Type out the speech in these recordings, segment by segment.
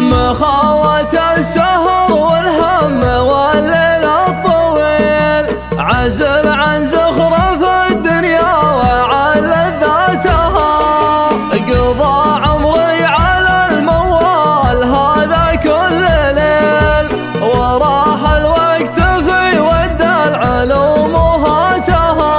مخاوة السهر والهم والليل الطويل، عزل عن زخرف الدنيا وعن لذاتها، قضى عمري على الموال هذا كل ليل، وراح الوقت في ود العلوم وهاتها،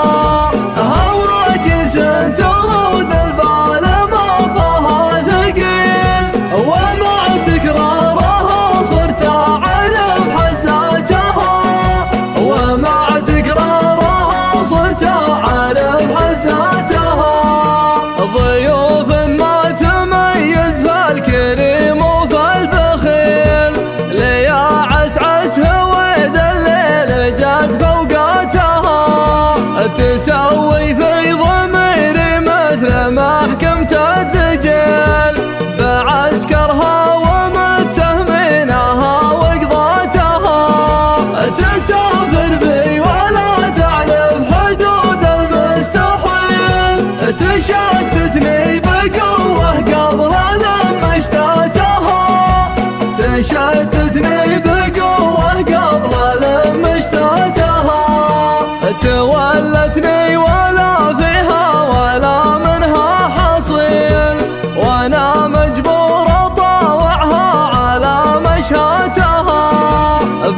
هواجس ترود البال مطها ثقيل، ومع تكرارها صرت أعرف حزاتها، ومع تكرارها صرت أعرف حزاتها، ضيوف ما تميز فالكريم وفي البخيل، ليا عسعس هويد الليل جات فوقاتها، تسوي في ضميري مثل محكمة الدجيل، بعسكرها ومتهمينها وقضاتها، تسافر بي ولا تعرف حدود المستحيل، تشتتني بقوة قبل لما اشتاتها، تشتتني بقوة قبل لما اشتاتها، تولتني ولا فيها ولا منها حصيل، وانا مجبور اطاوعها على مشهاتها،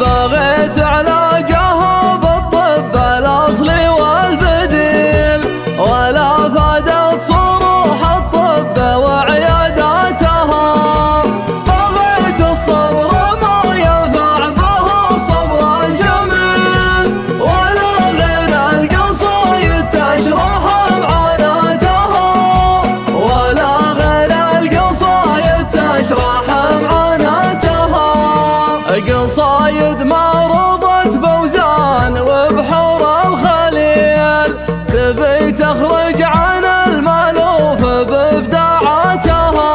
بغيت علاجها بالطب الاصلي والبديل، ولا فادت صروح الطب وعياداتها، بغيت الصبر ما ينفع به الصبر الجميل، ولا غير القصايد تشرح معاناتها، ولا غير القصايد تشرح معاناتها، قصايد ما رضت بوزان وبحور الخليل، تبي تخرج عن المألوف بإبداعاتها،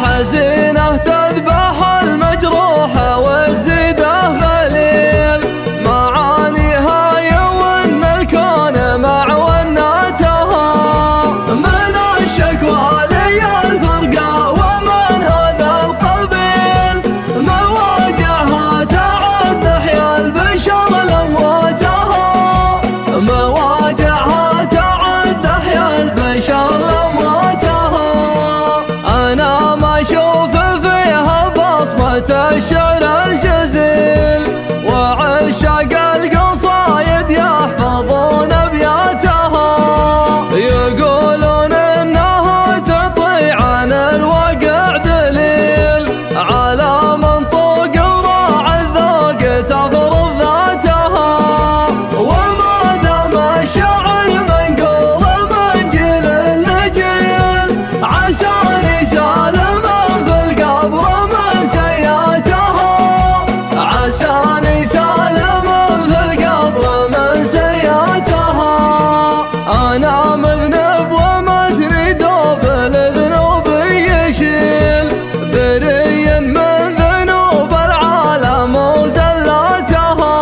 حزينة تذبح المجروح وتزيده غليل، معانيها يون الكون مع وناتها، من الشكوى لي الفرقة ومن هذا القبيل، مواجعها تعد نحيا البشر لمواتها، مواجعها تعد نحيا البشر لمواتها، أنا ما أشوف فيها بصمة الشعر الجزيل، وعشاق القصايد يحفظون أبياتها، يقولون إنها تعطي عن الواقع دليل، على منطوق وراعي الذوق تفرض ذاتها، وما دام الشعر منقول من جيل لجيل، عساني سالما في القبر من سياتها، عساني سالما في القبر من سياتها، أنا مذنب ومثني دوب الذنوب يشيل، بري من ذنوب العالم وزلاتها،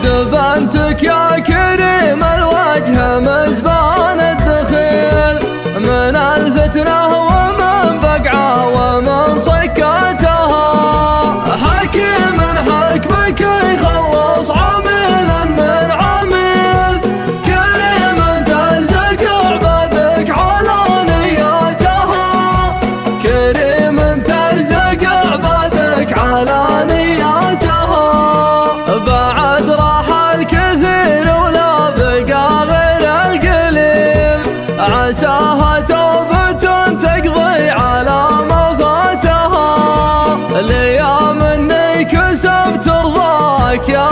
زبنتك يا كريم الوجه مزبان الدخيل، من الفتنة ومن بقعة ومن صكاتها، حكيم حكمك يخلص عميل من عميل، كريم ترزق عبادك على نياتها، كريم ترزق عبادك على نياتها، بعد راح الكثير ولا بقى غير القليل، عساها توبة تقضي على ما فاتها، ليام اني كسبت رضاك يا